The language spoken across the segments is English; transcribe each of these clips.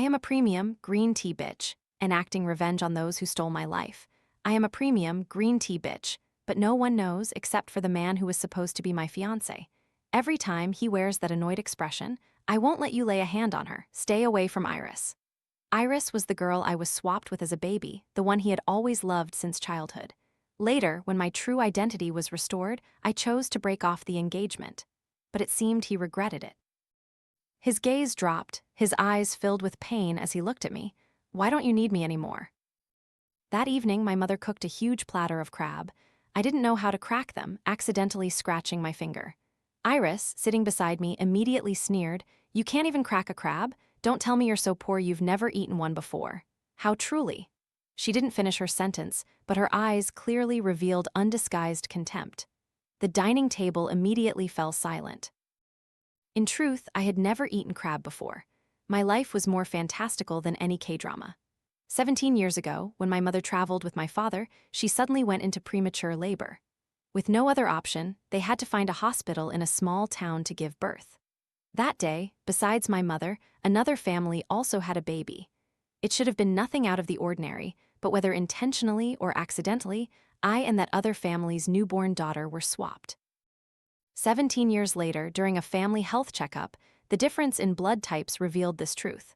I am a premium green tea bitch, enacting revenge on those who stole my life. I am a premium green tea bitch, but no one knows except for the man who was supposed to be my fiancé. Every time he wears that annoyed expression, I won't let you lay a hand on her. Stay away from Iris. Iris was the girl I was swapped with as a baby, the one he had always loved since childhood. Later, when my true identity was restored, I chose to break off the engagement. But it seemed he regretted it. His gaze dropped, his eyes filled with pain as he looked at me. Why don't you need me anymore? That evening, my mother cooked a huge platter of crab. I didn't know how to crack them, accidentally scratching my finger. Iris, sitting beside me, immediately sneered, "You can't even crack a crab? Don't tell me you're so poor you've never eaten one before." How truly? She didn't finish her sentence, but her eyes clearly revealed undisguised contempt. The dining table immediately fell silent. In truth, I had never eaten crab before. My life was more fantastical than any K-drama. 17 years ago, when my mother traveled with my father, she suddenly went into premature labor. With no other option, they had to find a hospital in a small town to give birth. That day, besides my mother, another family also had a baby. It should have been nothing out of the ordinary, but whether intentionally or accidentally, I and that other family's newborn daughter were swapped. 17 years later, during a family health checkup, the difference in blood types revealed this truth.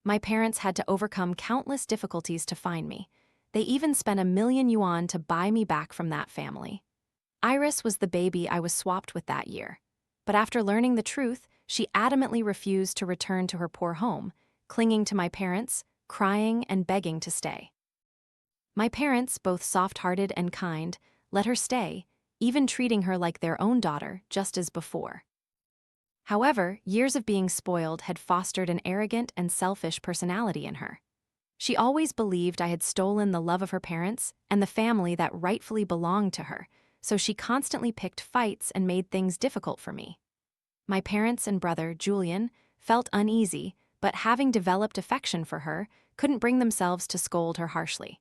My parents had to overcome countless difficulties to find me. They even spent $1,000,000 to buy me back from that family. Iris was the baby I was swapped with that year. But after learning the truth, she adamantly refused to return to her poor home, clinging to my parents, crying and begging to stay. My parents, both soft-hearted and kind, let her stay, even treating her like their own daughter, just as before. However, years of being spoiled had fostered an arrogant and selfish personality in her. She always believed I had stolen the love of her parents and the family that rightfully belonged to her, so she constantly picked fights and made things difficult for me. My parents and brother, Julian, felt uneasy, but having developed affection for her, couldn't bring themselves to scold her harshly.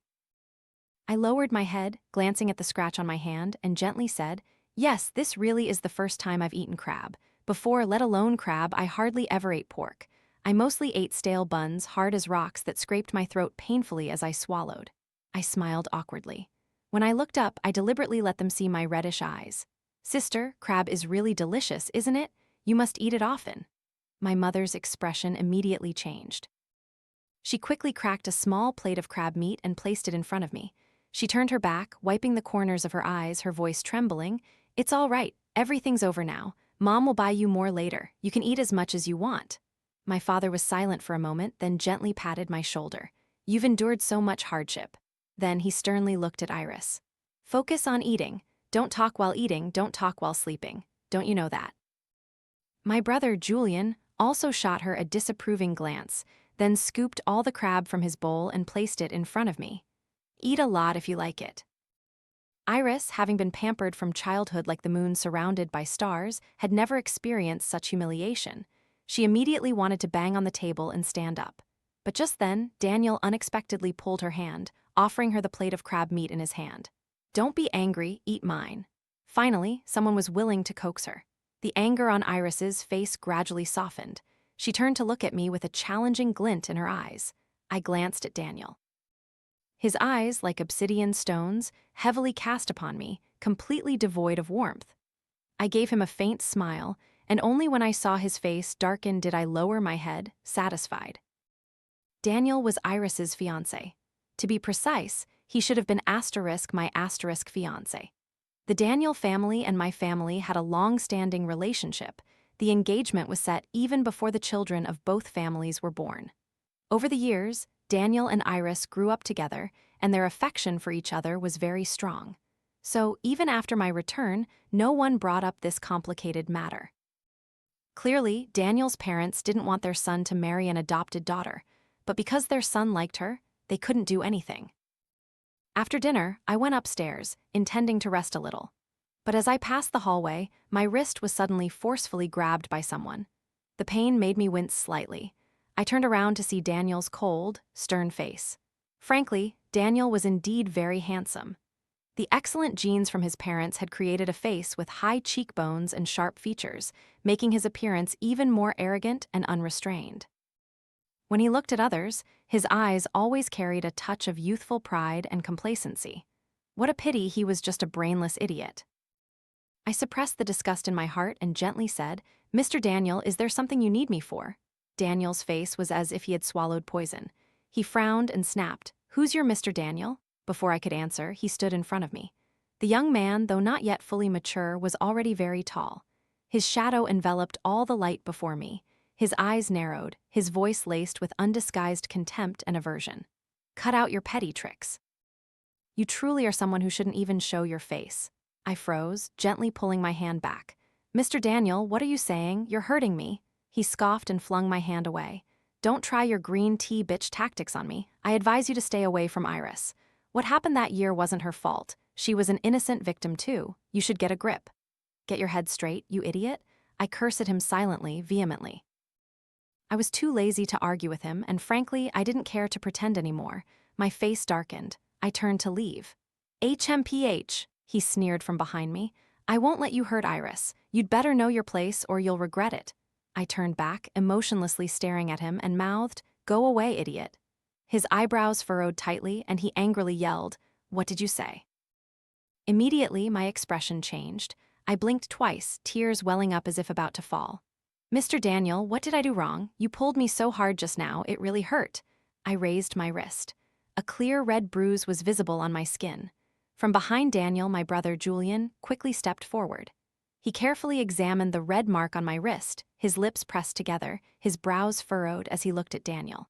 I lowered my head, glancing at the scratch on my hand, and gently said, "Yes, this really is the first time I've eaten crab. Before, let alone crab, I hardly ever ate pork. I mostly ate stale buns, hard as rocks, that scraped my throat painfully as I swallowed." I smiled awkwardly. When I looked up, I deliberately let them see my reddish eyes. "Sister, crab is really delicious, isn't it? You must eat it often." My mother's expression immediately changed. She quickly cracked a small plate of crab meat and placed it in front of me. She turned her back, wiping the corners of her eyes, her voice trembling. "It's all right. Everything's over now. Mom will buy you more later. You can eat as much as you want." My father was silent for a moment, then gently patted my shoulder. "You've endured so much hardship." Then he sternly looked at Iris. "Focus on eating. Don't talk while eating, don't talk while sleeping. Don't you know that?" My brother, Julian, also shot her a disapproving glance, then scooped all the crab from his bowl and placed it in front of me. "Eat a lot if you like it." Iris, having been pampered from childhood like the moon surrounded by stars, had never experienced such humiliation. She immediately wanted to bang on the table and stand up. But just then, Daniel unexpectedly pulled her hand, offering her the plate of crab meat in his hand. "Don't be angry, eat mine." Finally, someone was willing to coax her. The anger on Iris's face gradually softened. She turned to look at me with a challenging glint in her eyes. I glanced at Daniel. His eyes, like obsidian stones, heavily cast upon me, completely devoid of warmth. I gave him a faint smile, and only when I saw his face darken did I lower my head, satisfied. Daniel was Iris's fiancé. To be precise, he should have been my fiancé. The Daniel family and my family had a long-standing relationship. The engagement was set even before the children of both families were born. Over the years, Daniel and Iris grew up together, and their affection for each other was very strong. So, even after my return, no one brought up this complicated matter. Clearly, Daniel's parents didn't want their son to marry an adopted daughter, but because their son liked her, they couldn't do anything. After dinner, I went upstairs, intending to rest a little. But as I passed the hallway, my wrist was suddenly forcefully grabbed by someone. The pain made me wince slightly. I turned around to see Daniel's cold, stern face. Frankly, Daniel was indeed very handsome. The excellent genes from his parents had created a face with high cheekbones and sharp features, making his appearance even more arrogant and unrestrained. When he looked at others, his eyes always carried a touch of youthful pride and complacency. What a pity he was just a brainless idiot. I suppressed the disgust in my heart and gently said, "Mr. Daniel, is there something you need me for?" Daniel's face was as if he had swallowed poison. He frowned and snapped, "Who's your Mr. Daniel?" Before I could answer, he stood in front of me. The young man, though not yet fully mature, was already very tall. His shadow enveloped all the light before me. His eyes narrowed, his voice laced with undisguised contempt and aversion. "Cut out your petty tricks. You truly are someone who shouldn't even show your face." I froze, gently pulling my hand back. "Mr. Daniel, what are you saying? You're hurting me." He scoffed and flung my hand away. "Don't try your green tea bitch tactics on me. I advise you to stay away from Iris. What happened that year wasn't her fault. She was an innocent victim too. You should get a grip." "Get your head straight, you idiot." I cursed at him silently, vehemently. I was too lazy to argue with him, and frankly, I didn't care to pretend anymore. My face darkened. I turned to leave. "HMPH," he sneered from behind me. "I won't let you hurt Iris. You'd better know your place or you'll regret it." I turned back, emotionlessly staring at him, and mouthed, "Go away, idiot." His eyebrows furrowed tightly, and he angrily yelled, "What did you say?" Immediately, my expression changed. I blinked twice, tears welling up as if about to fall. "Mr. Daniel, what did I do wrong? You pulled me so hard just now, it really hurt." I raised my wrist. A clear red bruise was visible on my skin. From behind Daniel, my brother Julian quickly stepped forward. He carefully examined the red mark on my wrist, his lips pressed together, his brows furrowed as he looked at Daniel.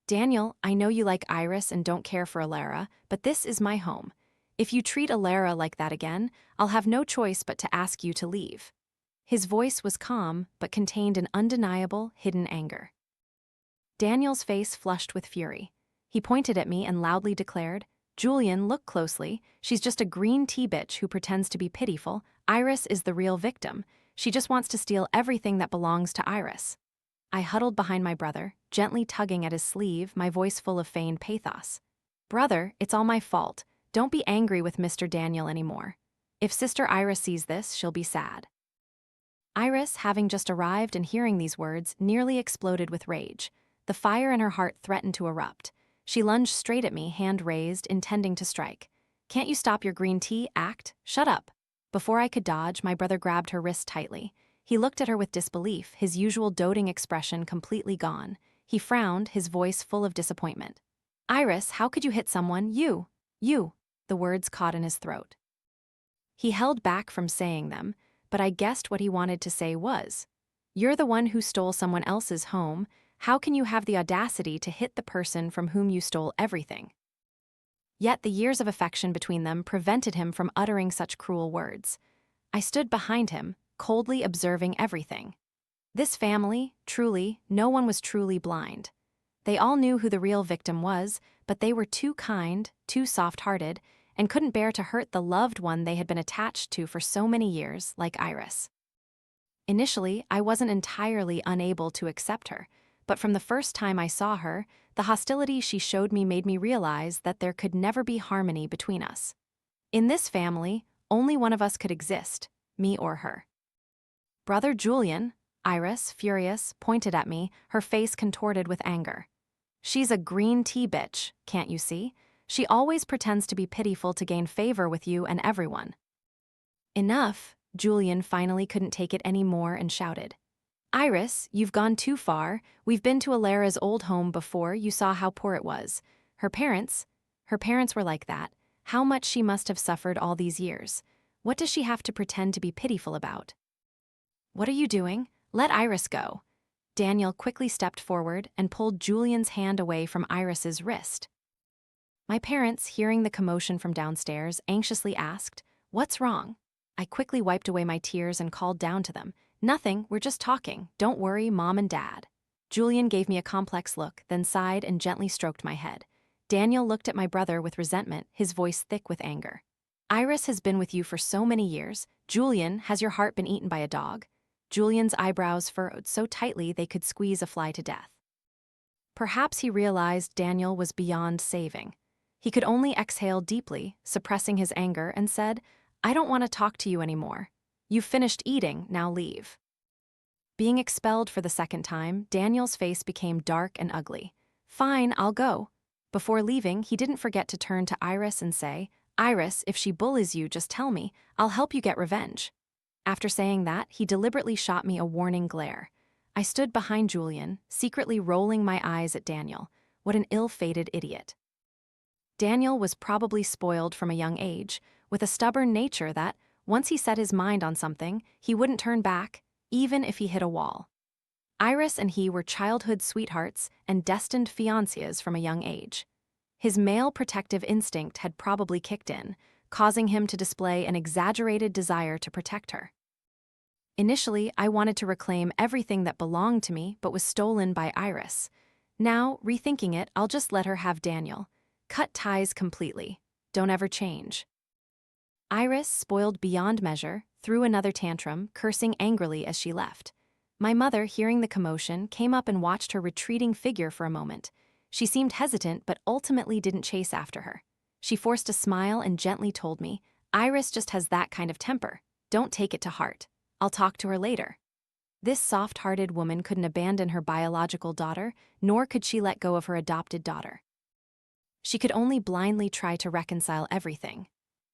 "Daniel, I know you like Iris and don't care for Elena, but this is my home. If you treat Elena like that again, I'll have no choice but to ask you to leave." His voice was calm, but contained an undeniable, hidden anger. Daniel's face flushed with fury. He pointed at me and loudly declared, "Julian, look closely. She's just a green tea bitch who pretends to be pitiful. Iris is the real victim. She just wants to steal everything that belongs to Iris." I huddled behind my brother, gently tugging at his sleeve, my voice full of feigned pathos. "Brother, it's all my fault. Don't be angry with Mr. Daniel anymore. If Sister Iris sees this, she'll be sad." Iris, having just arrived and hearing these words, nearly exploded with rage. The fire in her heart threatened to erupt. She lunged straight at me, hand raised, intending to strike. "Can't you stop your green tea act? Shut up." Before I could dodge, my brother grabbed her wrist tightly. He looked at her with disbelief, his usual doting expression completely gone. He frowned, his voice full of disappointment. "Iris, how could you hit someone? You!" The words caught in his throat. He held back from saying them, but I guessed what he wanted to say was, "You're the one who stole someone else's home. How can you have the audacity to hit the person from whom you stole everything?" Yet the years of affection between them prevented him from uttering such cruel words. I stood behind him, coldly observing everything. This family, truly, no one was truly blind. They all knew who the real victim was, but they were too kind, too soft-hearted, and couldn't bear to hurt the loved one they had been attached to for so many years, like Iris. Initially, I wasn't entirely unable to accept her, but from the first time I saw her, the hostility she showed me made me realize that there could never be harmony between us. In this family, only one of us could exist, me or her. "Brother Julian," Iris, furious, pointed at me, her face contorted with anger. "She's a green tea bitch, can't you see? She always pretends to be pitiful to gain favor with you and everyone." "Enough," Julian finally couldn't take it any more and shouted. "Iris, you've gone too far. We've been to Alera's old home before, you saw how poor it was. Her parents were like that. How much she must have suffered all these years. What does she have to pretend to be pitiful about?" "What are you doing? Let Iris go." Daniel quickly stepped forward and pulled Julian's hand away from Iris's wrist. My parents, hearing the commotion from downstairs, anxiously asked, "What's wrong?" I quickly wiped away my tears and called down to them, "Nothing, we're just talking. Don't worry, Mom and Dad." Julian gave me a complex look, then sighed and gently stroked my head. Daniel looked at my brother with resentment, his voice thick with anger. "Iris has been with you for so many years. Julian, has your heart been eaten by a dog?" Julian's eyebrows furrowed so tightly they could squeeze a fly to death. Perhaps he realized Daniel was beyond saving. He could only exhale deeply, suppressing his anger, and said, "I don't want to talk to you anymore. You've finished eating, now leave." Being expelled for the second time, Daniel's face became dark and ugly. "Fine, I'll go." Before leaving, he didn't forget to turn to Iris and say, "Iris, if she bullies you, just tell me. I'll help you get revenge." After saying that, he deliberately shot me a warning glare. I stood behind Julian, secretly rolling my eyes at Daniel. What an ill-fated idiot. Daniel was probably spoiled from a young age, with a stubborn nature that, once he set his mind on something, he wouldn't turn back, even if he hit a wall. Iris and he were childhood sweethearts and destined fiancés from a young age. His male protective instinct had probably kicked in, causing him to display an exaggerated desire to protect her. Initially, I wanted to reclaim everything that belonged to me but was stolen by Iris. Now, rethinking it, I'll just let her have Daniel. Cut ties completely. Don't ever change. Iris, spoiled beyond measure, threw another tantrum, cursing angrily as she left. My mother, hearing the commotion, came up and watched her retreating figure for a moment. She seemed hesitant but ultimately didn't chase after her. She forced a smile and gently told me, "Iris just has that kind of temper. Don't take it to heart. I'll talk to her later." This soft-hearted woman couldn't abandon her biological daughter, nor could she let go of her adopted daughter. She could only blindly try to reconcile everything.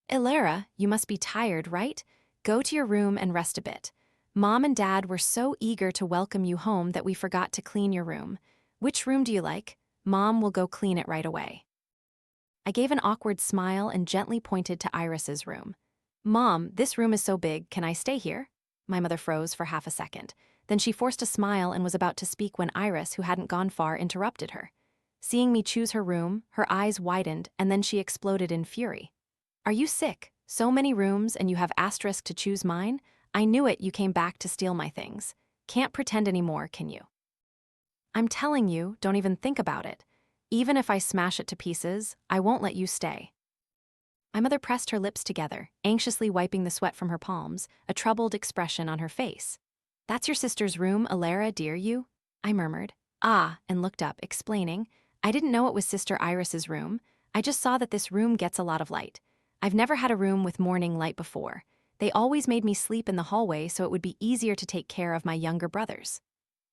"Elena, you must be tired, right? Go to your room and rest a bit. Mom and Dad were so eager to welcome you home that we forgot to clean your room. Which room do you like? Mom will go clean it right away." I gave an awkward smile and gently pointed to Iris's room. "Mom, this room is so big, can I stay here?" My mother froze for half a second. Then she forced a smile and was about to speak when Iris, who hadn't gone far, interrupted her. Seeing me choose her room, her eyes widened and then she exploded in fury. "Are you sick? So many rooms and you have asterisk to choose mine? I knew it, you came back to steal my things. Can't pretend anymore, can you?" "I'm telling you, don't even think about it. Even if I smash it to pieces, I won't let you stay." My mother pressed her lips together, anxiously wiping the sweat from her palms, a troubled expression on her face. "That's your sister's room, Elena, dear you?" I murmured. "Ah," and looked up, explaining, "I didn't know it was Sister Iris's room. I just saw that this room gets a lot of light. I've never had a room with morning light before. They always made me sleep in the hallway so it would be easier to take care of my younger brothers."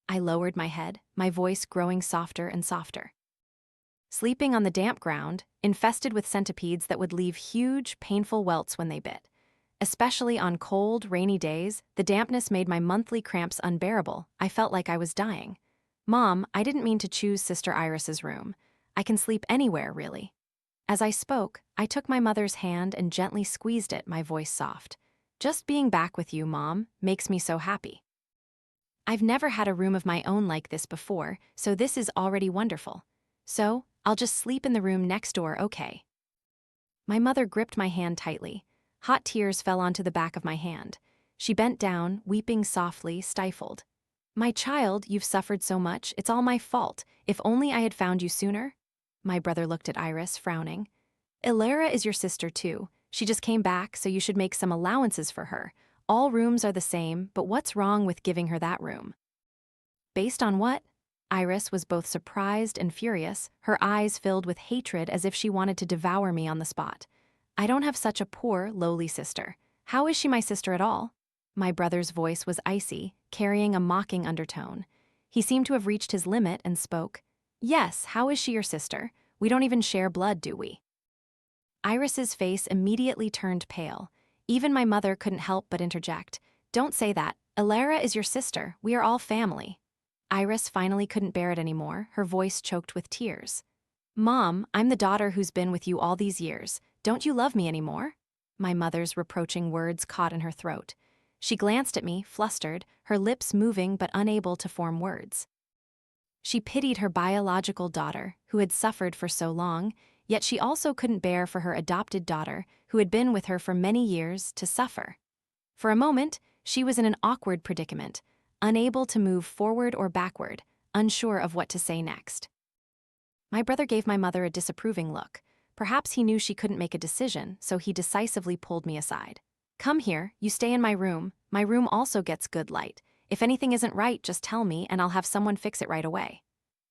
I lowered my head, my voice growing softer and softer. "Sleeping on the damp ground, infested with centipedes that would leave huge, painful welts when they bit. Especially on cold, rainy days, the dampness made my monthly cramps unbearable. I felt like I was dying. Mom, I didn't mean to choose Sister Iris's room. I can sleep anywhere, really." As I spoke, I took my mother's hand and gently squeezed it, my voice soft. "Just being back with you, Mom, makes me so happy. I've never had a room of my own like this before, so this is already wonderful. So, I'll just sleep in the room next door, okay?" My mother gripped my hand tightly. Hot tears fell onto the back of my hand. She bent down, weeping softly, stifled. "My child, you've suffered so much, it's all my fault. If only I had found you sooner." My brother looked at Iris, frowning. "Elena is your sister too. She just came back, so you should make some allowances for her. All rooms are the same, but what's wrong with giving her that room?" "Based on what?" Iris was both surprised and furious, her eyes filled with hatred as if she wanted to devour me on the spot. "I don't have such a poor, lowly sister. How is she my sister at all?" My brother's voice was icy, carrying a mocking undertone. He seemed to have reached his limit and spoke. "Yes, how is she your sister? We don't even share blood, do we?" Iris's face immediately turned pale. Even my mother couldn't help but interject. "Don't say that. Elena is your sister. We are all family." Iris finally couldn't bear it anymore, her voice choked with tears. "Mom, I'm the daughter who's been with you all these years. Don't you love me anymore?" My mother's reproaching words caught in her throat. She glanced at me, flustered, her lips moving but unable to form words. She pitied her biological daughter, who had suffered for so long, yet she also couldn't bear for her adopted daughter, who had been with her for many years, to suffer. For a moment, she was in an awkward predicament, unable to move forward or backward, unsure of what to say next. My brother gave my mother a disapproving look. Perhaps he knew she couldn't make a decision, so he decisively pulled me aside. "Come here, you stay in my room. My room also gets good light. If anything isn't right, just tell me and I'll have someone fix it right away."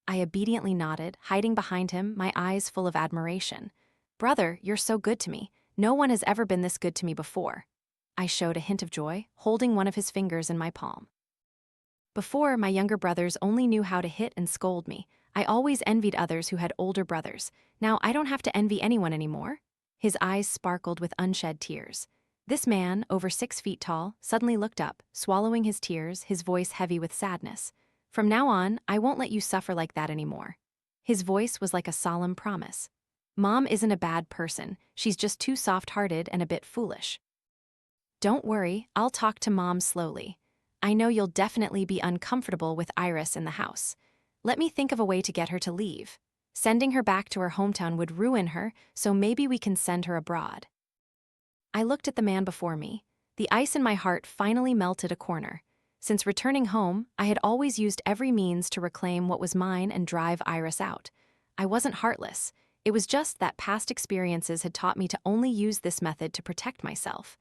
I obediently nodded, hiding behind him, my eyes full of admiration. "Brother, you're so good to me. No one has ever been this good to me before." I showed a hint of joy, holding one of his fingers in my palm. Before, my younger brothers only knew how to hit and scold me. I always envied others who had older brothers. Now I don't have to envy anyone anymore. His eyes sparkled with unshed tears. This man, over 6 feet tall, suddenly looked up, swallowing his tears, his voice heavy with sadness. From now on, I won't let you suffer like that anymore. His voice was like a solemn promise. Mom isn't a bad person, she's just too soft-hearted and a bit foolish. Don't worry, I'll talk to Mom slowly. I know you'll definitely be uncomfortable with Iris in the house. Let me think of a way to get her to leave. Sending her back to her hometown would ruin her, so maybe we can send her abroad. I looked at the man before me. The ice in my heart finally melted a corner. Since returning home, I had always used every means to reclaim what was mine and drive Iris out. I wasn't heartless. It was just that past experiences had taught me to only use this method to protect myself.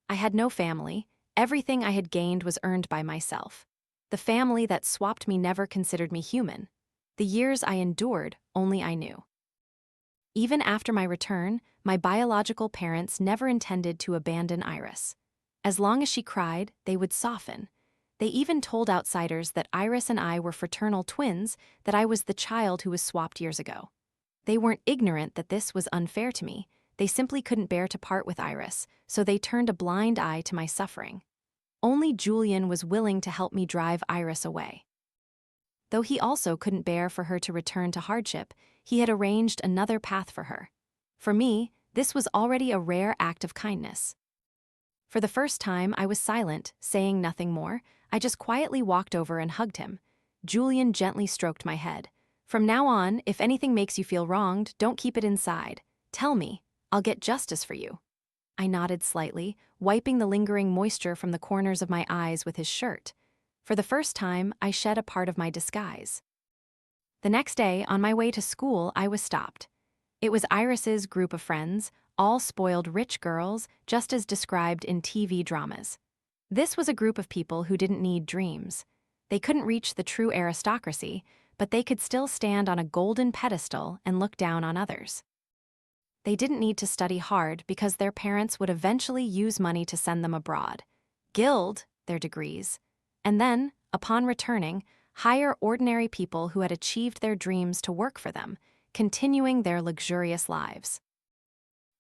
I had no family. Everything I had gained was earned by myself. The family that swapped me never considered me human. The years I endured, only I knew. Even after my return, my biological parents never intended to abandon Iris. As long as she cried, they would soften. They even told outsiders that Iris and I were fraternal twins, that I was the child who was swapped years ago. They weren't ignorant that this was unfair to me. They simply couldn't bear to part with Iris, so they turned a blind eye to my suffering. Only Julian was willing to help me drive Iris away. Though he also couldn't bear for her to return to hardship, he had arranged another path for her. For me, this was already a rare act of kindness. For the first time, I was silent, saying nothing more. I just quietly walked over and hugged him. Julian gently stroked my head. From now on, if anything makes you feel wronged, don't keep it inside. Tell me. I'll get justice for you. I nodded slightly, wiping the lingering moisture from the corners of my eyes with his shirt. For the first time, I shed a part of my disguise. The next day, on my way to school, I was stopped. It was Iris's group of friends, all spoiled rich girls, just as described in TV dramas. This was a group of people who didn't need dreams. They couldn't reach the true aristocracy, but they could still stand on a golden pedestal and look down on others. They didn't need to study hard because their parents would eventually use money to send them abroad, gild their degrees, and then, upon returning, hire ordinary people who had achieved their dreams to work for them, continuing their luxurious lives.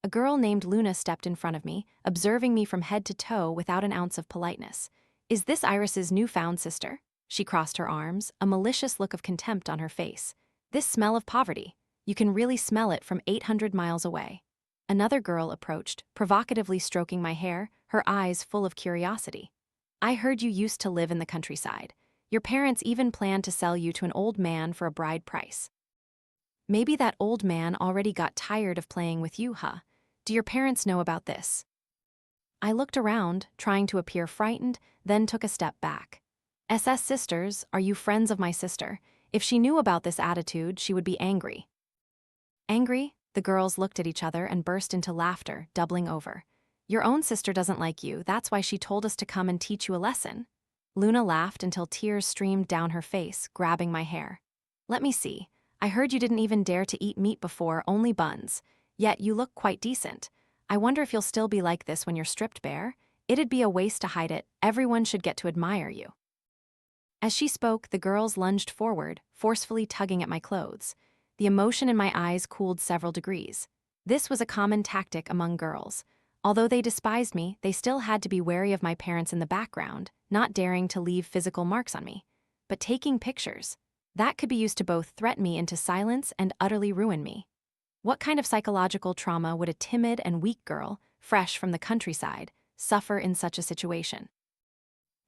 A girl named Luna stepped in front of me, observing me from head to toe without an ounce of politeness. "Is this Iris's newfound sister?" She crossed her arms, a malicious look of contempt on her face. "This smell of poverty. You can really smell it from 800 miles away." Another girl approached, provocatively stroking my hair, her eyes full of curiosity. "I heard you used to live in the countryside. Your parents even planned to sell you to an old man for a bride price. Maybe that old man already got tired of playing with you, huh? Do your parents know about this?" I looked around, trying to appear frightened, then took a step back. "SS sisters, are you friends of my sister? If she knew about this attitude, she would be angry." Angry? The girls looked at each other and burst into laughter, doubling over. "Your own sister doesn't like you, that's why she told us to come and teach you a lesson." Luna laughed until tears streamed down her face, grabbing my hair. "Let me see. I heard you didn't even dare to eat meat before, only buns. Yet you look quite decent. I wonder if you'll still be like this when you're stripped bare? It'd be a waste to hide it. Everyone should get to admire you." As she spoke, the girls lunged forward, forcefully tugging at my clothes. The emotion in my eyes cooled several degrees. This was a common tactic among girls. Although they despised me, they still had to be wary of my parents in the background, not daring to leave physical marks on me. But taking pictures, that could be used to both threaten me into silence and utterly ruin me. What kind of psychological trauma would a timid and weak girl, fresh from the countryside, suffer in such a situation?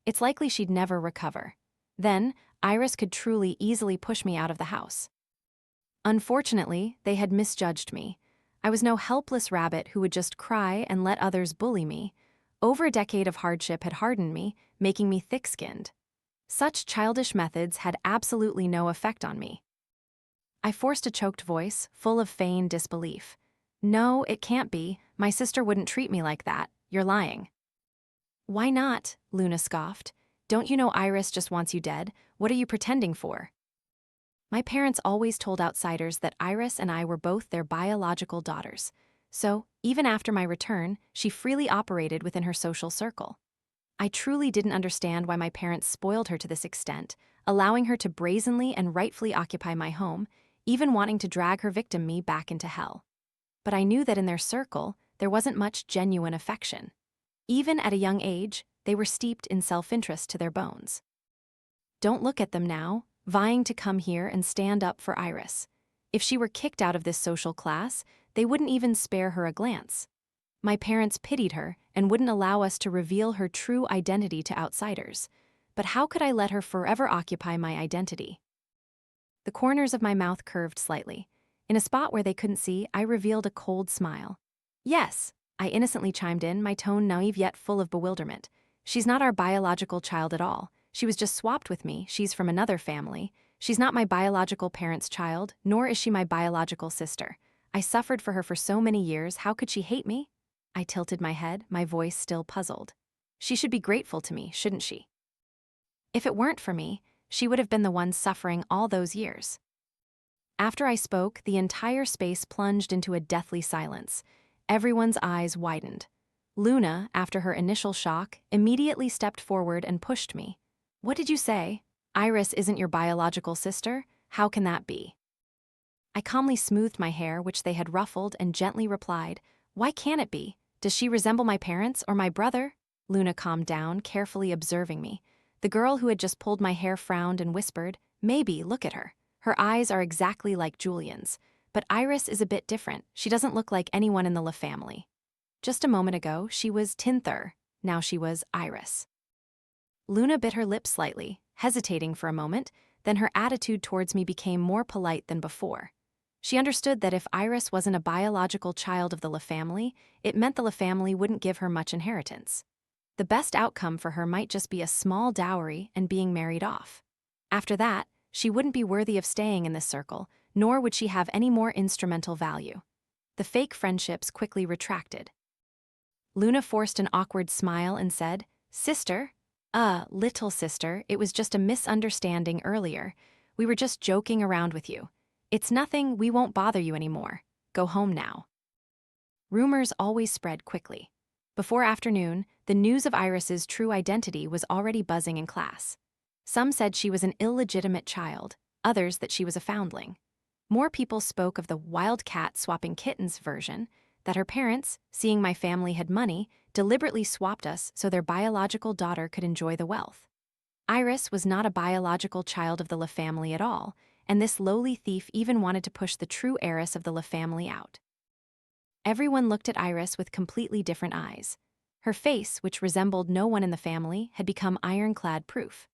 It's likely she'd never recover. Then, Iris could truly easily push me out of the house. Unfortunately, they had misjudged me. I was no helpless rabbit who would just cry and let others bully me. Over a decade of hardship had hardened me, making me thick-skinned. Such childish methods had absolutely no effect on me. I forced a choked voice, full of feigned disbelief. "No, it can't be. My sister wouldn't treat me like that. You're lying." "Why not?" Luna scoffed. "Don't you know Iris just wants you dead? What are you pretending for?" My parents always told outsiders that Iris and I were both their biological daughters. So, even after my return, she freely operated within her social circle. I truly didn't understand why my parents spoiled her to this extent, allowing her to brazenly and rightfully occupy my home, even wanting to drag her victim me back into hell. But I knew that in their circle, there wasn't much genuine affection. Even at a young age, they were steeped in self-interest to their bones. Don't look at them now, vying to come here and stand up for Iris. If she were kicked out of this social class, they wouldn't even spare her a glance. My parents pitied her and wouldn't allow us to reveal her true identity to outsiders. But how could I let her forever occupy my identity? The corners of my mouth curved slightly. In a spot where they couldn't see, I revealed a cold smile. Yes, I innocently chimed in, my tone naive yet full of bewilderment. She's not our biological child at all. She was just swapped with me. She's from another family. She's not my biological parents' child, nor is she my biological sister. I suffered for her for so many years. How could she hate me? I tilted my head, my voice still puzzled. She should be grateful to me, shouldn't she? If it weren't for me, she would have been the one suffering all those years. After I spoke, the entire space plunged into a deathly silence. Everyone's eyes widened. Luna, after her initial shock, immediately stepped forward and pushed me. What did you say? Iris isn't your biological sister? How can that be? I calmly smoothed my hair, which they had ruffled, and gently replied, why can't it be? Does she resemble my parents or my brother? Luna calmed down, carefully observing me. The girl who had just pulled my hair frowned and whispered, maybe, look at her. Her eyes are exactly like Julian's. But Iris is a bit different. She doesn't look like anyone in the Le family. Just a moment ago, she was Tinther. Now she was Iris. Luna bit her lip slightly, hesitating for a moment, then her attitude towards me became more polite than before. She understood that if Iris wasn't a biological child of the Le family, it meant the Le family wouldn't give her much inheritance. The best outcome for her might just be a small dowry and being married off. After that, she wouldn't be worthy of staying in this circle, nor would she have any more instrumental value. The fake friendships quickly retracted. Luna forced an awkward smile and said, sister? Little sister, it was just a misunderstanding earlier. We were just joking around with you. It's nothing, we won't bother you anymore. Go home now. Rumors always spread quickly. Before afternoon, the news of Iris's true identity was already buzzing in class. Some said she was an illegitimate child, others that she was a foundling. More people spoke of the wild cat swapping kittens version, that her parents, seeing my family had money, deliberately swapped us so their biological daughter could enjoy the wealth. Iris was not a biological child of the Le family at all, and this lowly thief even wanted to push the true heiress of the Le family out. Everyone looked at Iris with completely different eyes. Her face, which resembled no one in the family, had become ironclad proof.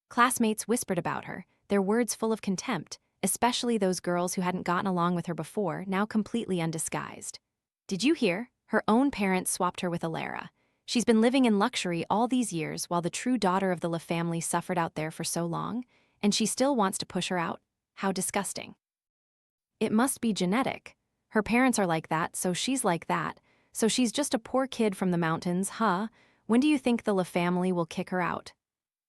Classmates whispered about her, their words full of contempt, especially those girls who hadn't gotten along with her before, now completely undisguised. Did you hear? Her own parents swapped her with Elena. She's been living in luxury all these years while the true daughter of the Le family suffered out there for so long, and she still wants to push her out? How disgusting. It must be genetic. Her parents are like that, so she's like that. So she's just a poor kid from the mountains, huh? When do you think the Le family will kick her out?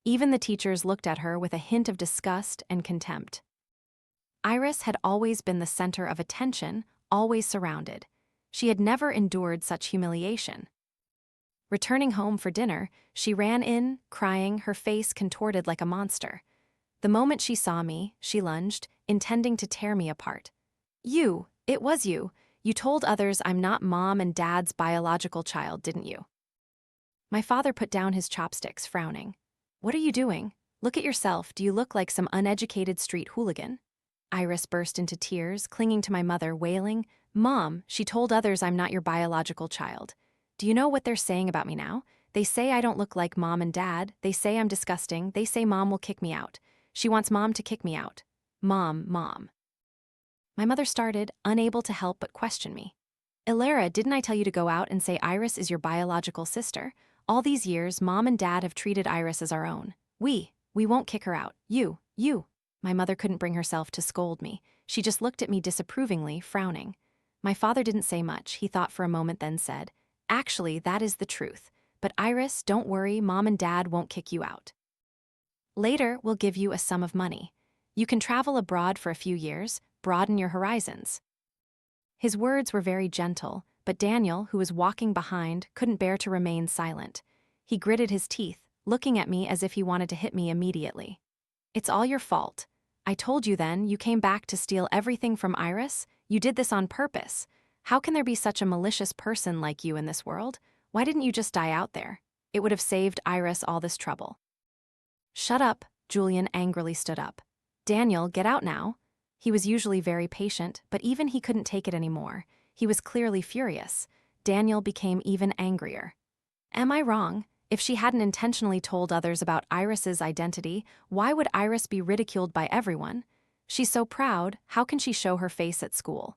Even the teachers looked at her with a hint of disgust and contempt. Iris had always been the center of attention, always surrounded. She had never endured such humiliation. Returning home for dinner, she ran in, crying, her face contorted like a monster. The moment she saw me, she lunged, intending to tear me apart. It was you. You told others I'm not mom and dad's biological child, didn't you? My father put down his chopsticks, frowning. What are you doing? Look at yourself. Do you look like some uneducated street hooligan? Iris burst into tears, clinging to my mother, wailing, Mom, she told others I'm not your biological child. Do you know what they're saying about me now? They say I don't look like mom and dad. They say I'm disgusting. They say mom will kick me out. She wants mom to kick me out. Mom. My mother started, unable to help but question me. Elena, didn't I tell you to go out and say Iris is your biological sister? All these years, mom and dad have treated Iris as our own. We won't kick her out. You. My mother couldn't bring herself to scold me. She just looked at me disapprovingly, frowning. My father didn't say much. He thought for a moment, then said, Actually, that is the truth. But Iris, don't worry, mom and dad won't kick you out. Later, we'll give you a sum of money. You can travel abroad for a few years, broaden your horizons. His words were very gentle, but Daniel, who was walking behind, couldn't bear to remain silent. He gritted his teeth, looking at me as if he wanted to hit me immediately. It's all your fault. I told you then, you came back to steal everything from Iris. You did this on purpose. How can there be such a malicious person like you in this world? Why didn't you just die out there? It would have saved Iris all this trouble. Shut up, Julian angrily stood up. Daniel, get out now. He was usually very patient, but even he couldn't take it anymore. He was clearly furious. Daniel became even angrier. Am I wrong? If she hadn't intentionally told others about Iris's identity, why would Iris be ridiculed by everyone? She's so proud, how can she show her face at school?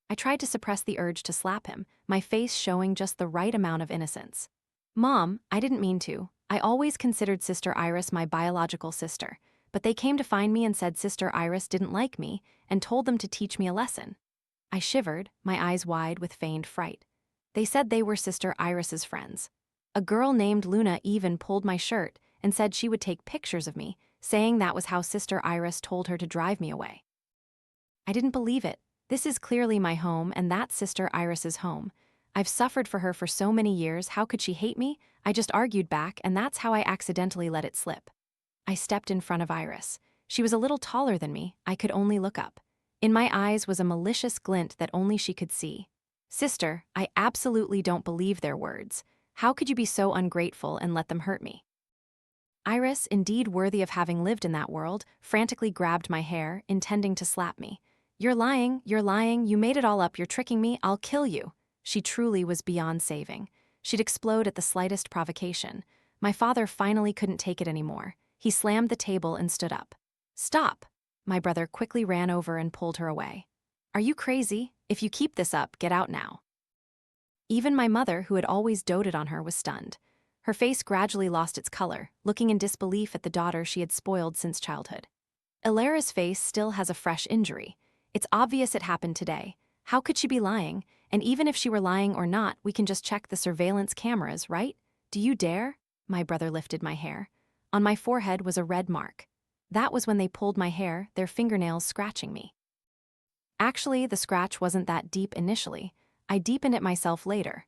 I tried to suppress the urge to slap him, my face showing just the right amount of innocence. Mom, I didn't mean to. I always considered Sister Iris my biological sister, but they came to find me and said Sister Iris didn't like me and told them to teach me a lesson. I shivered, my eyes wide with feigned fright. They said they were Sister Iris's friends. A girl named Luna even pulled my shirt and said she would take pictures of me, saying that was how Sister Iris told her to drive me away. I didn't believe it. This is clearly my home and that's Sister Iris's home. I've suffered for her for so many years, how could she hate me? I just argued back and that's how I accidentally let it slip. I stepped in front of Iris. She was a little taller than me, I could only look up. In my eyes was a malicious glint that only she could see. Sister, I absolutely don't believe their words. How could you be so ungrateful and let them hurt me? Iris, indeed worthy of having lived in that world, frantically grabbed my hair, intending to slap me. You're lying, you made it all up, you're tricking me, I'll kill you. She truly was beyond saving. She'd explode at the slightest provocation. My father finally couldn't take it anymore. He slammed the table and stood up. Stop! My brother quickly ran over and pulled her away. Are you crazy? If you keep this up, get out now. Even my mother, who had always doted on her, was stunned. Her face gradually lost its color, looking in disbelief at the daughter she had spoiled since childhood. Elera's face still has a fresh injury. It's obvious it happened today. How could she be lying? And even if she were lying or not, we can just check the surveillance cameras, right? Do you dare? My brother lifted my hair. On my forehead was a red mark. That was when they pulled my hair, their fingernails scratching me. Actually, the scratch wasn't that deep initially. I deepened it myself later.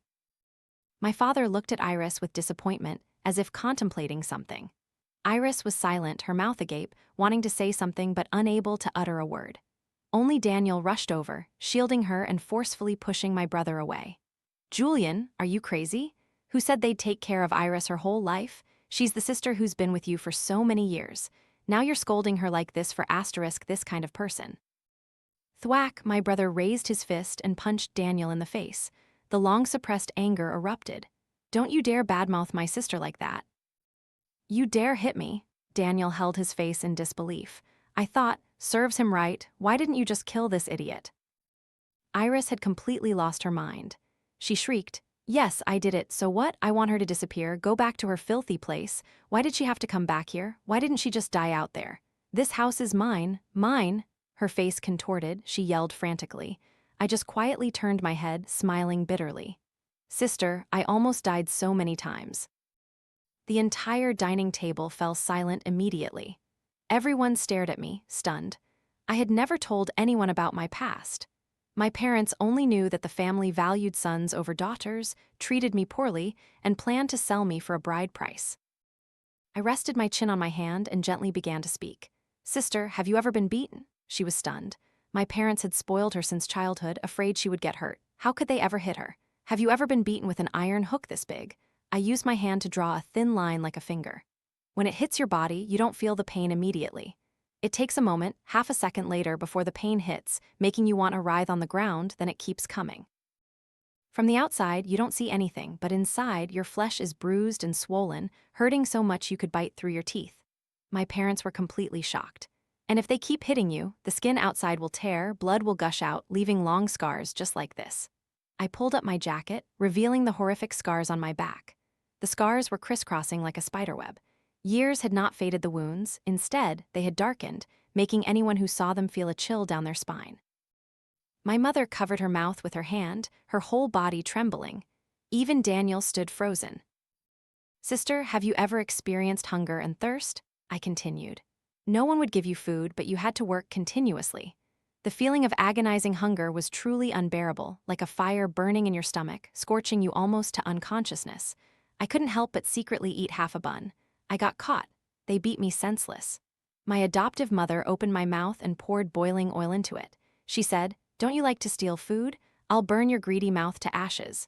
My father looked at Iris with disappointment, as if contemplating something. Iris was silent, her mouth agape, wanting to say something but unable to utter a word. Only Daniel rushed over, shielding her and forcefully pushing my brother away. Julian, are you crazy? Who said they'd take care of Iris her whole life? She's the sister who's been with you for so many years. Now you're scolding her like this for this kind of person. Thwack, my brother raised his fist and punched Daniel in the face. The long-suppressed anger erupted. Don't you dare badmouth my sister like that. You dare hit me? Daniel held his face in disbelief. I thought, serves him right, why didn't you just kill this idiot? Iris had completely lost her mind. She shrieked, yes, I did it, so what? I want her to disappear, go back to her filthy place. Why did she have to come back here? Why didn't she just die out there? This house is mine, mine. Her face contorted, she yelled frantically. I just quietly turned my head, smiling bitterly. Sister, I almost died so many times. The entire dining table fell silent immediately. Everyone stared at me, stunned. I had never told anyone about my past. My parents only knew that the family valued sons over daughters, treated me poorly, and planned to sell me for a bride price. I rested my chin on my hand and gently began to speak. Sister, have you ever been beaten? She was stunned. My parents had spoiled her since childhood, afraid she would get hurt. How could they ever hit her? Have you ever been beaten with an iron hook this big? I used my hand to draw a thin line like a finger. When it hits your body, you don't feel the pain immediately. It takes a moment, half a second later before the pain hits, making you want to writhe on the ground, then it keeps coming. From the outside, you don't see anything, but inside, your flesh is bruised and swollen, hurting so much you could bite through your teeth. My parents were completely shocked. And if they keep hitting you, the skin outside will tear, blood will gush out, leaving long scars just like this. I pulled up my jacket, revealing the horrific scars on my back. The scars were crisscrossing like a spiderweb. Years had not faded the wounds, instead, they had darkened, making anyone who saw them feel a chill down their spine. My mother covered her mouth with her hand, her whole body trembling. Even Daniel stood frozen. Sister, have you ever experienced hunger and thirst? I continued. No one would give you food, but you had to work continuously. The feeling of agonizing hunger was truly unbearable, like a fire burning in your stomach, scorching you almost to unconsciousness. I couldn't help but secretly eat half a bun. I got caught. They beat me senseless. My adoptive mother opened my mouth and poured boiling oil into it. She said, "Don't you like to steal food? I'll burn your greedy mouth to ashes."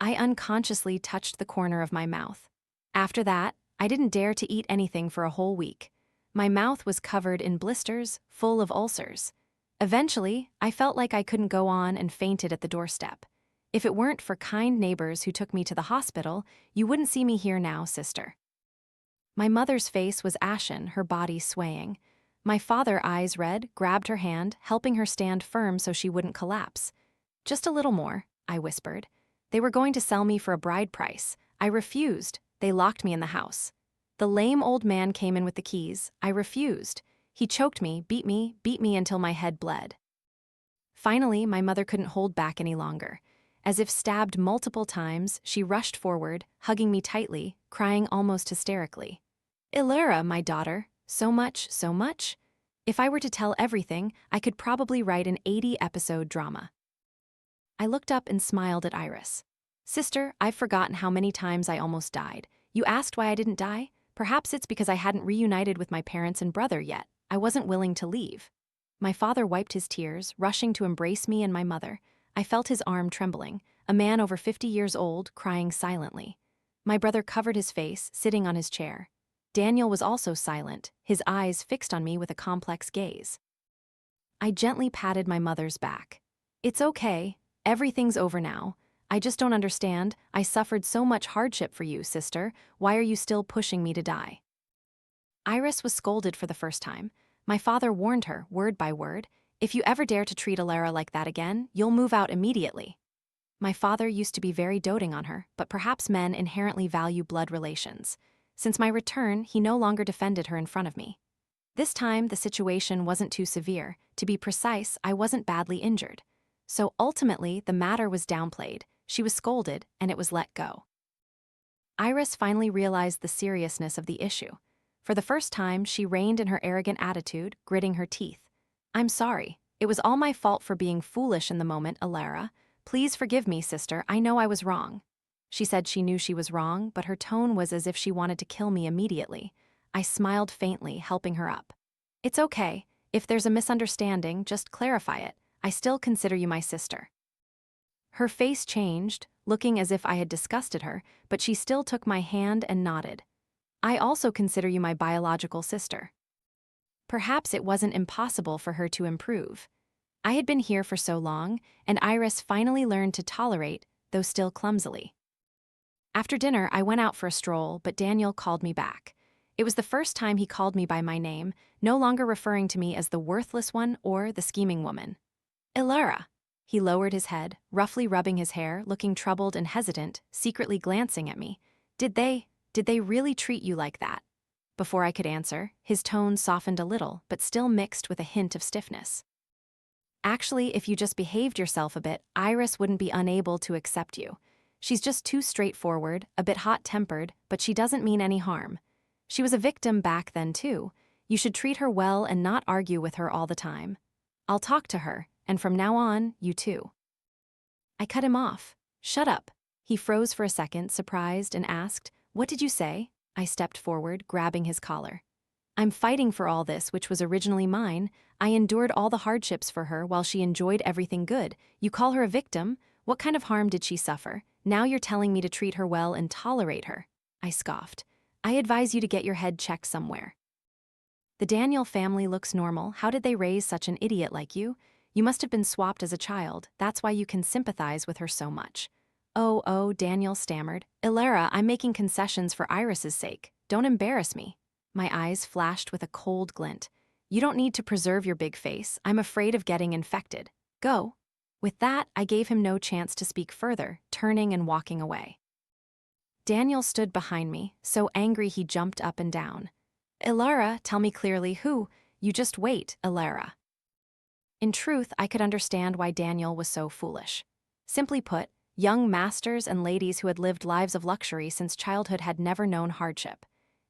I unconsciously touched the corner of my mouth. After that, I didn't dare to eat anything for a whole week. My mouth was covered in blisters, full of ulcers. Eventually, I felt like I couldn't go on and fainted at the doorstep. If it weren't for kind neighbors who took me to the hospital, you wouldn't see me here now, sister. My mother's face was ashen, her body swaying. My father, eyes red, grabbed her hand, helping her stand firm so she wouldn't collapse. "Just a little more," I whispered. They were going to sell me for a bride price. I refused. They locked me in the house. The lame old man came in with the keys. I refused. He choked me, beat me until my head bled. Finally, my mother couldn't hold back any longer. As if stabbed multiple times, she rushed forward, hugging me tightly, crying almost hysterically. "Elena, my daughter, so much, so much." If I were to tell everything, I could probably write an 80-episode drama. I looked up and smiled at Iris. "Sister, I've forgotten how many times I almost died. You asked why I didn't die? Perhaps it's because I hadn't reunited with my parents and brother yet. I wasn't willing to leave." My father wiped his tears, rushing to embrace me and my mother. I felt his arm trembling, a man over 50 years old, crying silently. My brother covered his face, sitting on his chair. Daniel was also silent, his eyes fixed on me with a complex gaze. I gently patted my mother's back. "It's okay. Everything's over now. I just don't understand. I suffered so much hardship for you, sister. Why are you still pushing me to die?" Iris was scolded for the first time. My father warned her, word by word, "If you ever dare to treat Elena like that again, you'll move out immediately." My father used to be very doting on her, but perhaps men inherently value blood relations. Since my return, he no longer defended her in front of me. This time, the situation wasn't too severe. To be precise, I wasn't badly injured. So ultimately, the matter was downplayed. She was scolded, and it was let go. Iris finally realized the seriousness of the issue. For the first time, she reined in her arrogant attitude, gritting her teeth. "I'm sorry. It was all my fault for being foolish in the moment, Elena. Please forgive me, sister. I know I was wrong." She said she knew she was wrong, but her tone was as if she wanted to kill me immediately. I smiled faintly, helping her up. "It's okay. If there's a misunderstanding, just clarify it. I still consider you my sister." Her face changed, looking as if I had disgusted her, but she still took my hand and nodded. "I also consider you my biological sister." Perhaps it wasn't impossible for her to improve. I had been here for so long, and Iris finally learned to tolerate, though still clumsily. After dinner, I went out for a stroll, but Daniel called me back. It was the first time he called me by my name, no longer referring to me as the worthless one or the scheming woman. "Elena." He lowered his head, roughly rubbing his hair, looking troubled and hesitant, secretly glancing at me. Did they really treat you like that?" Before I could answer, his tone softened a little, but still mixed with a hint of stiffness. "Actually, if you just behaved yourself a bit, Iris wouldn't be unable to accept you. She's just too straightforward, a bit hot-tempered, but she doesn't mean any harm. She was a victim back then, too. You should treat her well and not argue with her all the time. I'll talk to her, and from now on, you too." I cut him off. "Shut up." He froze for a second, surprised, and asked, "What did you say?" I stepped forward, grabbing his collar. "I'm fighting for all this, which was originally mine. I endured all the hardships for her while she enjoyed everything good. You call her a victim? What kind of harm did she suffer? Now you're telling me to treat her well and tolerate her." I scoffed. "I advise you to get your head checked somewhere. The Daniel family looks normal. How did they raise such an idiot like you? You must have been swapped as a child. That's why you can sympathize with her so much." Oh, Daniel stammered. "Elena, I'm making concessions for Iris's sake. Don't embarrass me." My eyes flashed with a cold glint. "You don't need to preserve your big face. I'm afraid of getting infected. Go." With that, I gave him no chance to speak further, turning and walking away. Daniel stood behind me, so angry he jumped up and down. "Elena, tell me clearly who." "You just wait, Elena." In truth, I could understand why Daniel was so foolish. Simply put, young masters and ladies who had lived lives of luxury since childhood had never known hardship.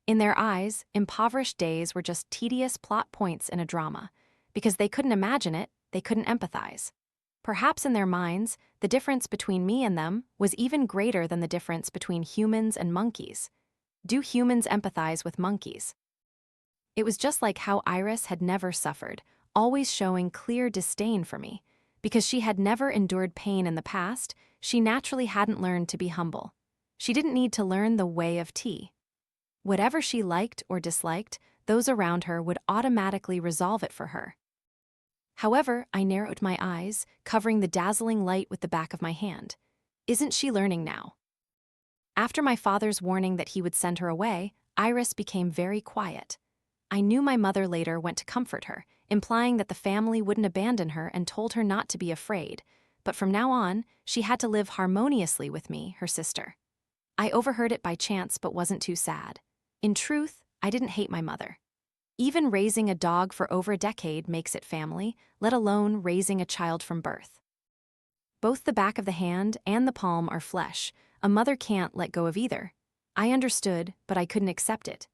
In their eyes, impoverished days were just tedious plot points in a drama. Because they couldn't imagine it, they couldn't empathize. Perhaps in their minds, the difference between me and them was even greater than the difference between humans and monkeys. Do humans empathize with monkeys? It was just like how Iris had never suffered, always showing clear disdain for me. Because she had never endured pain in the past, she naturally hadn't learned to be humble. She didn't need to learn the way of tea. Whatever she liked or disliked, those around her would automatically resolve it for her. However, I narrowed my eyes, covering the dazzling light with the back of my hand. Isn't she learning now? After my father's warning that he would send her away, Iris became very quiet. I knew my mother later went to comfort her, implying that the family wouldn't abandon her and told her not to be afraid, but from now on, she had to live harmoniously with me, her sister. I overheard it by chance but wasn't too sad. In truth, I didn't hate my mother. Even raising a dog for over a decade makes it family, let alone raising a child from birth. Both the back of the hand and the palm are flesh. A mother can't let go of either. I understood, but I couldn't accept it.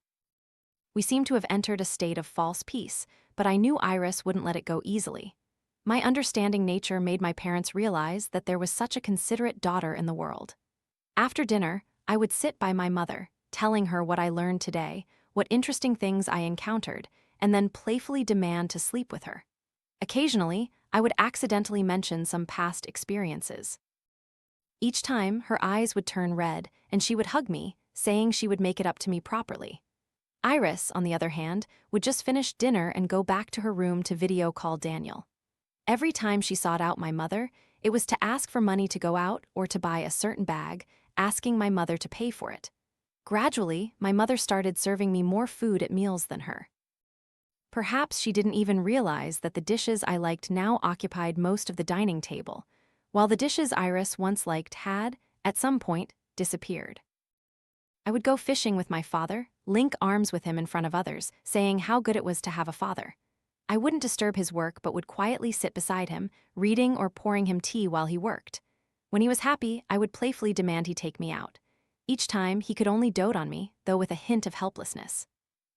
We seemed to have entered a state of false peace, but I knew Iris wouldn't let it go easily. My understanding nature made my parents realize that there was such a considerate daughter in the world. After dinner, I would sit by my mother, telling her what I learned today, what interesting things I encountered, and then playfully demand to sleep with her. Occasionally, I would accidentally mention some past experiences. Each time, her eyes would turn red, and she would hug me, saying she would make it up to me properly. Iris, on the other hand, would just finish dinner and go back to her room to video call Daniel. Every time she sought out my mother, it was to ask for money to go out or to buy a certain bag, asking my mother to pay for it. Gradually, my mother started serving me more food at meals than her. Perhaps she didn't even realize that the dishes I liked now occupied most of the dining table, while the dishes Iris once liked had, at some point, disappeared. I would go fishing with my father, link arms with him in front of others, saying how good it was to have a father. I wouldn't disturb his work but would quietly sit beside him, reading or pouring him tea while he worked. When he was happy, I would playfully demand he take me out. Each time, he could only dote on me, though with a hint of helplessness.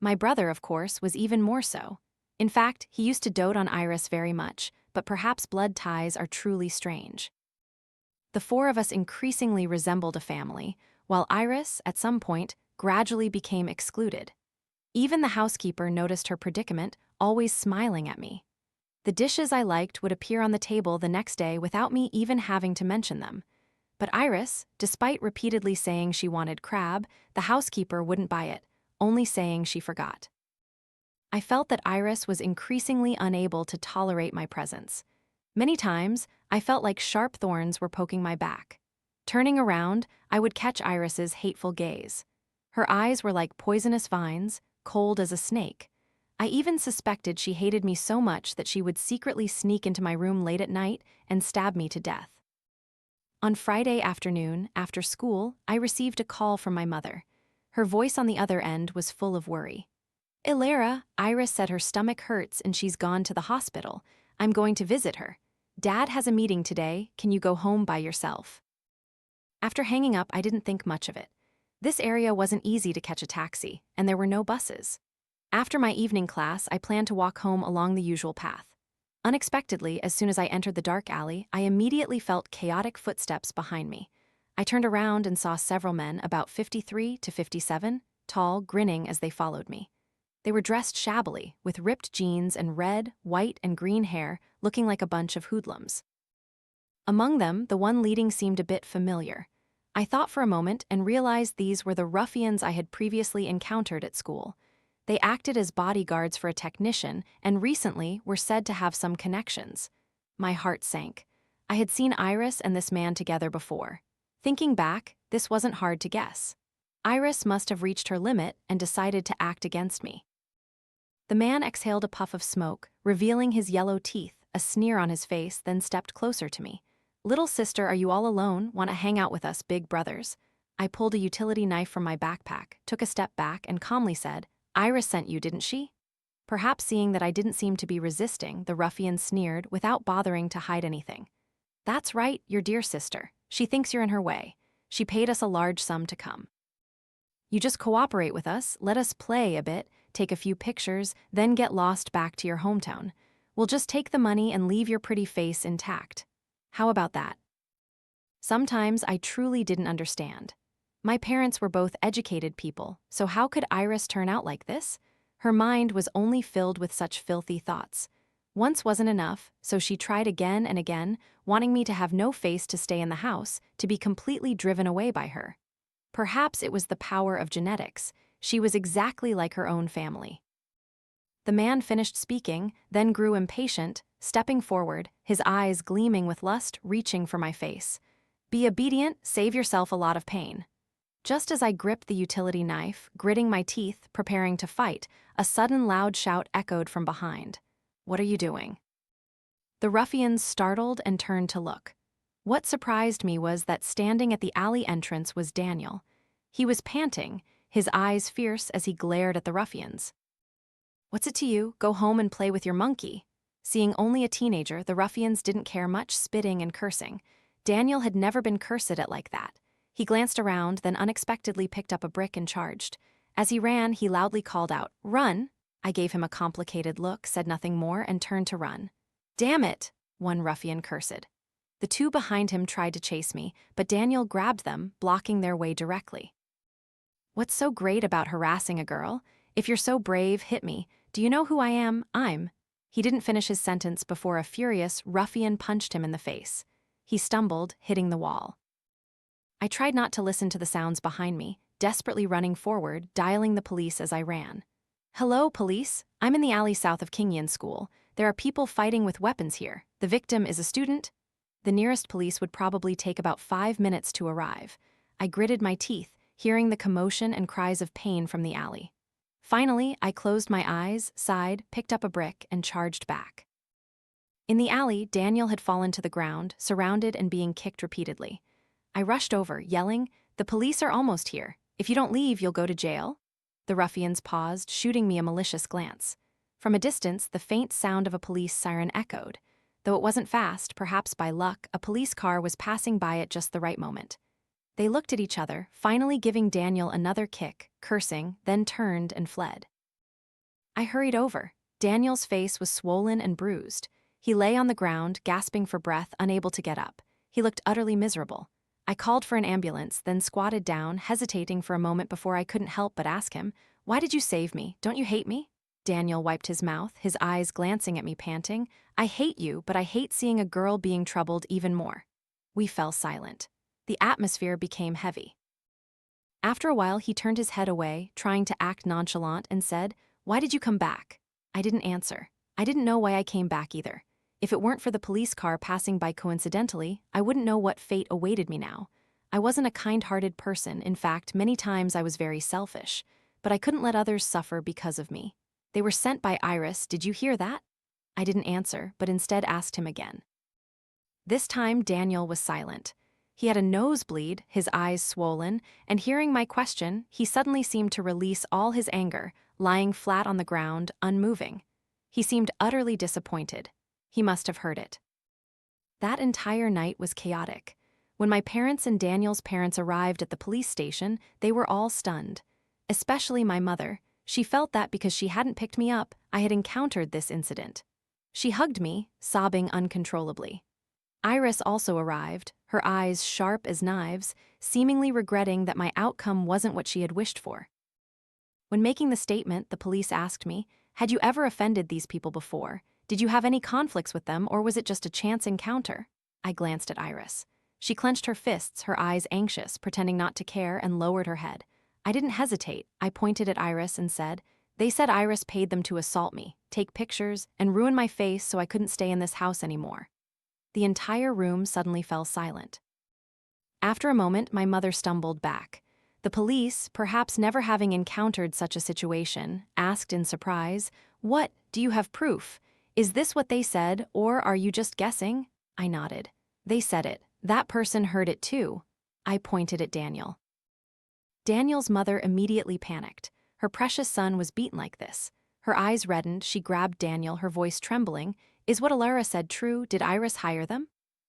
My brother, of course, was even more so. In fact, he used to dote on Iris very much, but perhaps blood ties are truly strange. The four of us increasingly resembled a family, while Iris, at some point, gradually became excluded. Even the housekeeper noticed her predicament, always smiling at me. The dishes I liked would appear on the table the next day without me even having to mention them. But Iris, despite repeatedly saying she wanted crab, the housekeeper wouldn't buy it, only saying she forgot. I felt that Iris was increasingly unable to tolerate my presence. Many times, I felt like sharp thorns were poking my back. Turning around, I would catch Iris's hateful gaze. Her eyes were like poisonous vines, cold as a snake. I even suspected she hated me so much that she would secretly sneak into my room late at night and stab me to death. On Friday afternoon, after school, I received a call from my mother. Her voice on the other end was full of worry. Elena, Iris said her stomach hurts and she's gone to the hospital. I'm going to visit her. Dad has a meeting today, can you go home by yourself? After hanging up, I didn't think much of it. This area wasn't easy to catch a taxi, and there were no buses. After my evening class, I planned to walk home along the usual path. Unexpectedly, as soon as I entered the dark alley, I immediately felt chaotic footsteps behind me. I turned around and saw several men, about 53 to 57, tall, grinning as they followed me. They were dressed shabbily, with ripped jeans and red, white, and green hair, looking like a bunch of hoodlums. Among them, the one leading seemed a bit familiar. I thought for a moment and realized these were the ruffians I had previously encountered at school. They acted as bodyguards for a technician and recently were said to have some connections. My heart sank. I had seen Iris and this man together before. Thinking back, this wasn't hard to guess. Iris must have reached her limit and decided to act against me. The man exhaled a puff of smoke, revealing his yellow teeth, a sneer on his face, then stepped closer to me. "Little sister, are you all alone? Want to hang out with us, big brothers?" I pulled a utility knife from my backpack, took a step back, and calmly said, "Iris sent you, didn't she?" Perhaps seeing that I didn't seem to be resisting, the ruffian sneered without bothering to hide anything. "That's right, your dear sister. She thinks you're in her way. She paid us a large sum to come. You just cooperate with us, let us play a bit, take a few pictures, then get lost back to your hometown. We'll just take the money and leave your pretty face intact." How about that? Sometimes I truly didn't understand. My parents were both educated people, so how could Iris turn out like this? Her mind was only filled with such filthy thoughts. Once wasn't enough, so she tried again and again, wanting me to have no face to stay in the house, to be completely driven away by her. Perhaps it was the power of genetics. She was exactly like her own family. The man finished speaking, then grew impatient, stepping forward, his eyes gleaming with lust, reaching for my face. Be obedient, save yourself a lot of pain. Just as I gripped the utility knife, gritting my teeth, preparing to fight, a sudden loud shout echoed from behind. What are you doing? The ruffians startled and turned to look. What surprised me was that standing at the alley entrance was Daniel. He was panting, his eyes fierce as he glared at the ruffians. What's it to you? Go home and play with your monkey. Seeing only a teenager, the ruffians didn't care much, spitting and cursing. Daniel had never been cursed at like that. He glanced around, then unexpectedly picked up a brick and charged. As he ran, he loudly called out, "Run!" I gave him a complicated look, said nothing more, and turned to run. "Damn it!" one ruffian cursed. The two behind him tried to chase me, but Daniel grabbed them, blocking their way directly. What's so great about harassing a girl? If you're so brave, hit me. Do you know who I am? He didn't finish his sentence before a furious ruffian punched him in the face. He stumbled, hitting the wall. I tried not to listen to the sounds behind me, desperately running forward, dialing the police as I ran. "Hello, police. I'm in the alley south of Kingian School. There are people fighting with weapons here. The victim is a student." The nearest police would probably take about 5 minutes to arrive. I gritted my teeth, hearing the commotion and cries of pain from the alley. Finally, I closed my eyes, sighed, picked up a brick, and charged back. In the alley, Daniel had fallen to the ground, surrounded and being kicked repeatedly. I rushed over, yelling, "The police are almost here. If you don't leave, you'll go to jail." The ruffians paused, shooting me a malicious glance. From a distance, the faint sound of a police siren echoed. Though it wasn't fast, perhaps by luck, a police car was passing by at just the right moment. They looked at each other, finally giving Daniel another kick, cursing, then turned and fled. I hurried over. Daniel's face was swollen and bruised. He lay on the ground, gasping for breath, unable to get up. He looked utterly miserable. I called for an ambulance, then squatted down, hesitating for a moment before I couldn't help but ask him, "Why did you save me? Don't you hate me?" Daniel wiped his mouth, his eyes glancing at me, panting, "I hate you, but I hate seeing a girl being troubled even more." We fell silent. The atmosphere became heavy. After a while, he turned his head away, trying to act nonchalant, and said, "Why did you come back?" I didn't answer. I didn't know why I came back either. If it weren't for the police car passing by coincidentally, I wouldn't know what fate awaited me now. I wasn't a kind-hearted person. In fact, many times I was very selfish. But I couldn't let others suffer because of me. "They were sent by Iris, did you hear that?" I didn't answer, but instead asked him again. This time, Daniel was silent. He had a nosebleed, his eyes swollen, and hearing my question, he suddenly seemed to release all his anger, lying flat on the ground, unmoving. He seemed utterly disappointed. He must have heard it. That entire night was chaotic. When my parents and Daniel's parents arrived at the police station, they were all stunned. Especially my mother. She felt that because she hadn't picked me up, I had encountered this incident. She hugged me, sobbing uncontrollably. Iris also arrived, her eyes sharp as knives, seemingly regretting that my outcome wasn't what she had wished for. When making the statement, the police asked me, "Had you ever offended these people before? Did you have any conflicts with them, or was it just a chance encounter?" I glanced at Iris. She clenched her fists, her eyes anxious, pretending not to care, and lowered her head. I didn't hesitate. I pointed at Iris and said, "They said Iris paid them to assault me, take pictures, and ruin my face so I couldn't stay in this house anymore." The entire room suddenly fell silent. After a moment, my mother stumbled back. The police, perhaps never having encountered such a situation, asked in surprise, "What? Do you have proof? Is this what they said, or are you just guessing?" I nodded. "They said it. That person heard it too." I pointed at Daniel. Daniel's mother immediately panicked. Her precious son was beaten like this. Her eyes reddened, she grabbed Daniel, her voice trembling. "Is what Elena said true? Did Iris hire them?"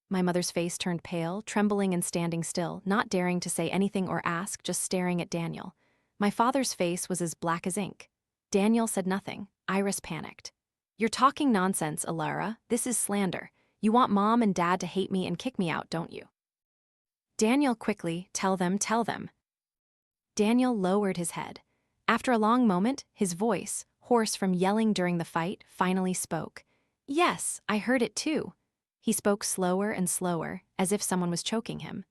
My mother's face turned pale, trembling and standing still, not daring to say anything or ask, just staring at Daniel. My father's face was as black as ink. Daniel said nothing. Iris panicked. "You're talking nonsense, Elena. This is slander. You want mom and dad to hate me and kick me out, don't you? Daniel quickly, tell them, tell them. Daniel lowered his head. After a long moment, his voice, hoarse from yelling during the fight, finally spoke. Yes, I heard it too. He spoke slower and slower, as if someone was choking him.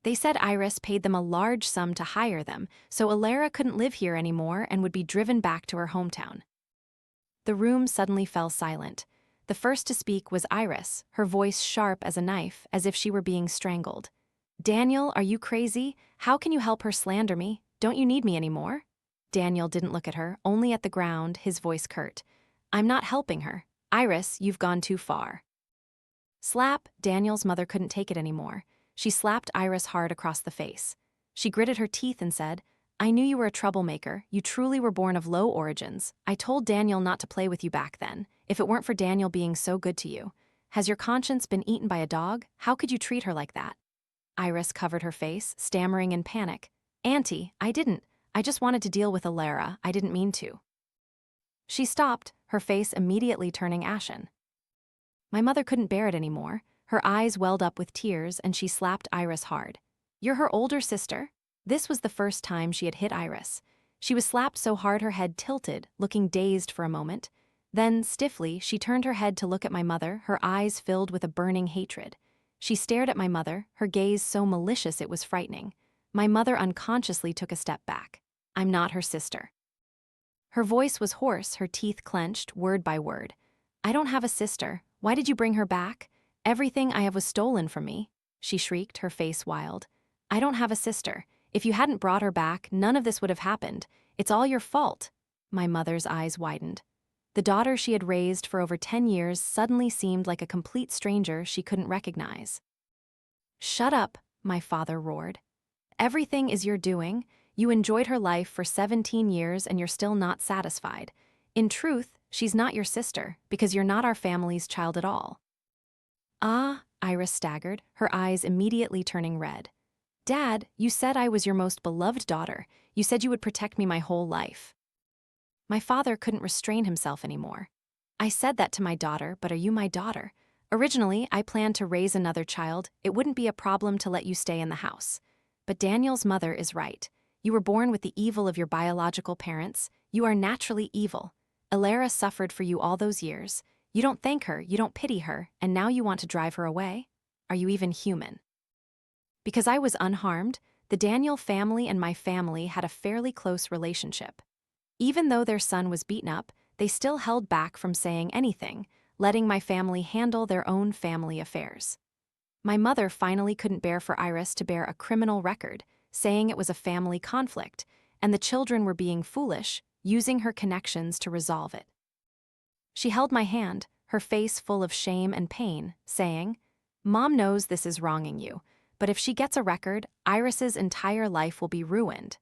They said Iris paid them a large sum to hire them, so Elena couldn't live here anymore and would be driven back to her hometown. The room suddenly fell silent. The first to speak was Iris, her voice sharp as a knife, as if she were being strangled. Daniel, are you crazy? How can you help her slander me? Don't you need me anymore? Daniel didn't look at her, only at the ground, his voice curt. I'm not helping her. Iris, you've gone too far. Slap, Daniel's mother couldn't take it anymore. She slapped Iris hard across the face. She gritted her teeth and said, I knew you were a troublemaker. You truly were born of low origins. I told Daniel not to play with you back then, if it weren't for Daniel being so good to you. Has your conscience been eaten by a dog? How could you treat her like that? Iris covered her face, stammering in panic. Auntie, I didn't. I just wanted to deal with Elena. I didn't mean to. She stopped, her face immediately turning ashen. My mother couldn't bear it anymore. Her eyes welled up with tears and she slapped Iris hard. You're her older sister? This was the first time she had hit Iris. She was slapped so hard her head tilted, looking dazed for a moment. Then, stiffly, she turned her head to look at my mother, her eyes filled with a burning hatred. She stared at my mother, her gaze so malicious it was frightening. My mother unconsciously took a step back. I'm not her sister. Her voice was hoarse, her teeth clenched, word by word. I don't have a sister. Why did you bring her back? Everything I have was stolen from me, she shrieked, her face wild. I don't have a sister. If you hadn't brought her back, none of this would have happened. It's all your fault. My mother's eyes widened. The daughter she had raised for over 10 years suddenly seemed like a complete stranger she couldn't recognize. Shut up, my father roared. Everything is your doing. You enjoyed her life for 17 years and you're still not satisfied. In truth, she's not your sister, because you're not our family's child at all. Ah, Iris staggered, her eyes immediately turning red. Dad, you said I was your most beloved daughter. You said you would protect me my whole life. My father couldn't restrain himself anymore. I said that to my daughter, but are you my daughter? Originally, I planned to raise another child. It wouldn't be a problem to let you stay in the house. But Daniel's mother is right. You were born with the evil of your biological parents. You are naturally evil. Elena suffered for you all those years. You don't thank her, you don't pity her, and now you want to drive her away? Are you even human? Because I was unharmed, the Daniel family and my family had a fairly close relationship. Even though their son was beaten up, they still held back from saying anything, letting my family handle their own family affairs. My mother finally couldn't bear for Iris to bear a criminal record, saying it was a family conflict, and the children were being foolish, using her connections to resolve it. She held my hand, her face full of shame and pain, saying, Mom knows this is wronging you, but if she gets a record, Iris's entire life will be ruined.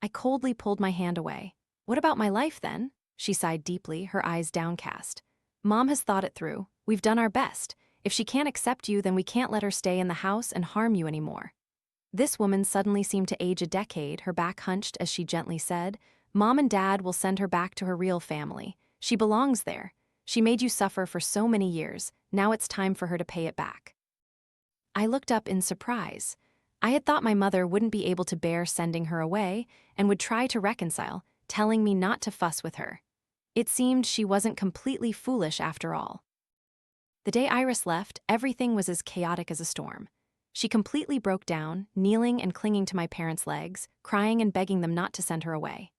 I coldly pulled my hand away. What about my life then? She sighed deeply, her eyes downcast. Mom has thought it through. We've done our best. If she can't accept you, then we can't let her stay in the house and harm you anymore. This woman suddenly seemed to age a decade, her back hunched as she gently said, Mom and Dad will send her back to her real family. She belongs there. She made you suffer for so many years. Now it's time for her to pay it back. I looked up in surprise. I had thought my mother wouldn't be able to bear sending her away and would try to reconcile, telling me not to fuss with her. It seemed she wasn't completely foolish after all. The day Iris left, everything was as chaotic as a storm. She completely broke down, kneeling and clinging to my parents' legs, crying and begging them not to send her away.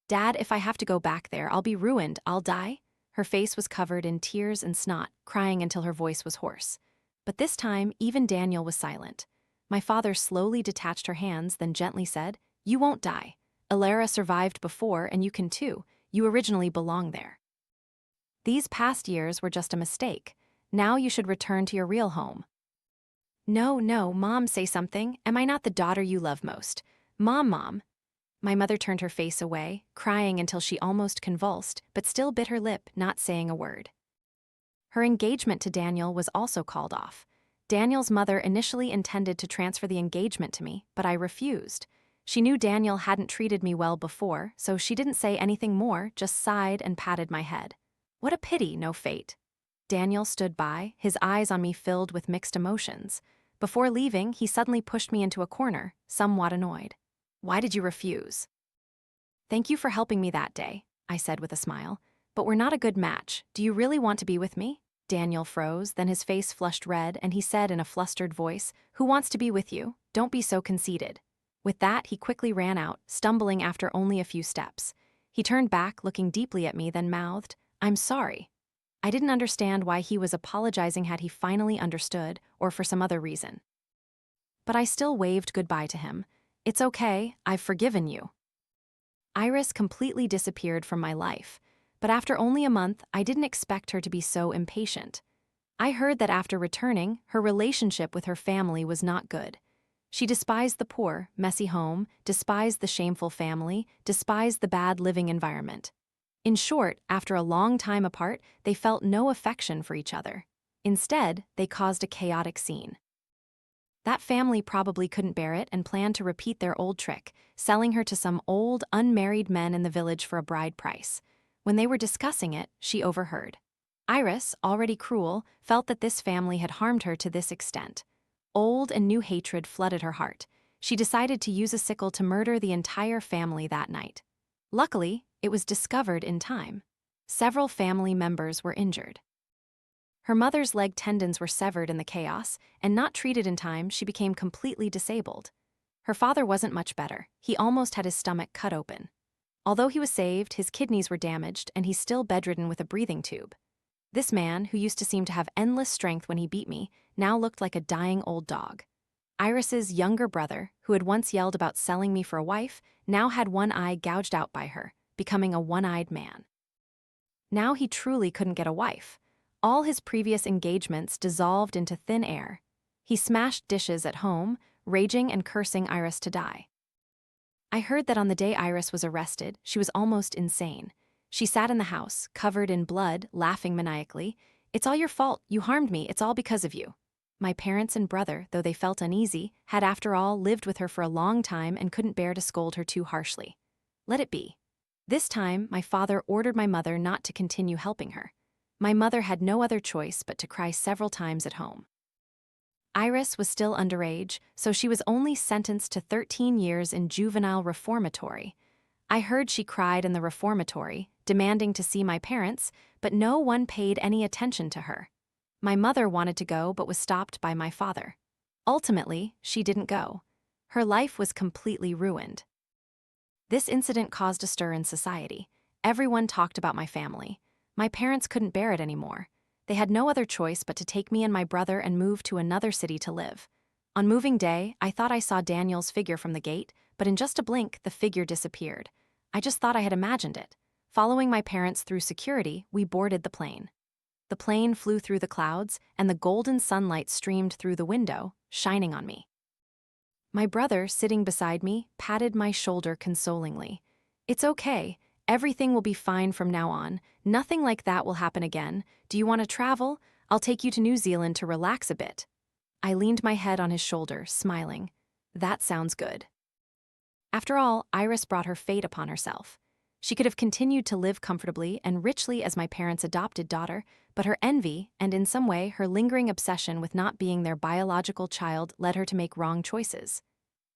Dad, if I have to go back there, I'll be ruined, I'll die. Her face was covered in tears and snot, crying until her voice was hoarse. But this time, even Daniel was silent. My father slowly detached her hands, then gently said, You won't die. Elena survived before, and you can too. You originally belong there. These past years were just a mistake. Now you should return to your real home. No, Mom, say something. Am I not the daughter you love most? Mom. My mother turned her face away, crying until she almost convulsed, but still bit her lip, not saying a word. Her engagement to Daniel was also called off. Daniel's mother initially intended to transfer the engagement to me, but I refused. She knew Daniel hadn't treated me well before, so she didn't say anything more, just sighed and patted my head. What a pity, no fate. Daniel stood by, his eyes on me filled with mixed emotions. Before leaving, he suddenly pushed me into a corner, somewhat annoyed. "Why did you refuse?" "Thank you for helping me that day," I said with a smile. "But we're not a good match. Do you really want to be with me?" Daniel froze, then his face flushed red, and he said in a flustered voice, "Who wants to be with you? Don't be so conceited." With that, he quickly ran out, stumbling after only a few steps. He turned back, looking deeply at me, then mouthed, "I'm sorry." I didn't understand why he was apologizing, had he finally understood, or for some other reason. But I still waved goodbye to him. "It's okay, I've forgiven you." Iris completely disappeared from my life, but after only a month, I didn't expect her to be so impatient. I heard that after returning, her relationship with her family was not good. She despised the poor, messy home, despised the shameful family, despised the bad living environment. In short, after a long time apart, they felt no affection for each other. Instead, they caused a chaotic scene. That family probably couldn't bear it and planned to repeat their old trick, selling her to some old, unmarried men in the village for a bride price. When they were discussing it, she overheard. Iris, already cruel, felt that this family had harmed her to this extent. Old and new hatred flooded her heart. She decided to use a sickle to murder the entire family that night. Luckily, it was discovered in time. Several family members were injured. Her mother's leg tendons were severed in the chaos, and not treated in time, she became completely disabled. Her father wasn't much better. He almost had his stomach cut open. Although he was saved, his kidneys were damaged, and he's still bedridden with a breathing tube. This man, who used to seem to have endless strength when he beat me, now looked like a dying old dog. Iris's younger brother, who had once yelled about selling me for a wife, now had one eye gouged out by her, becoming a one-eyed man. Now he truly couldn't get a wife. All his previous engagements dissolved into thin air. He smashed dishes at home, raging and cursing Iris to die. I heard that on the day Iris was arrested, she was almost insane. She sat in the house, covered in blood, laughing maniacally. "It's all your fault. You harmed me. It's all because of you." My parents and brother, though they felt uneasy, had after all lived with her for a long time and couldn't bear to scold her too harshly. Let it be. This time, my father ordered my mother not to continue helping her. My mother had no other choice but to cry several times at home. Iris was still underage, so she was only sentenced to 13 years in juvenile reformatory. I heard she cried in the reformatory, demanding to see my parents, but no one paid any attention to her. My mother wanted to go but was stopped by my father. Ultimately, she didn't go. Her life was completely ruined. This incident caused a stir in society. Everyone talked about my family. My parents couldn't bear it anymore. They had no other choice but to take me and my brother and move to another city to live. On moving day, I thought I saw Daniel's figure from the gate, but in just a blink, the figure disappeared. I just thought I had imagined it. Following my parents through security, we boarded the plane. The plane flew through the clouds, and the golden sunlight streamed through the window, shining on me. My brother, sitting beside me, patted my shoulder consolingly. "It's okay. Everything will be fine from now on. Nothing like that will happen again. Do you want to travel? I'll take you to New Zealand to relax a bit." I leaned my head on his shoulder, smiling. That sounds good. After all, Iris brought her fate upon herself. She could have continued to live comfortably and richly as my parents' adopted daughter, but her envy, and in some way her lingering obsession with not being their biological child, led her to make wrong choices.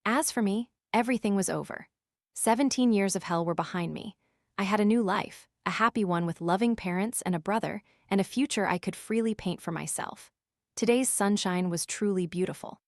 As for me, everything was over. 17 years of hell were behind me. I had a new life, a happy one with loving parents and a brother, and a future I could freely paint for myself. Today's sunshine was truly beautiful.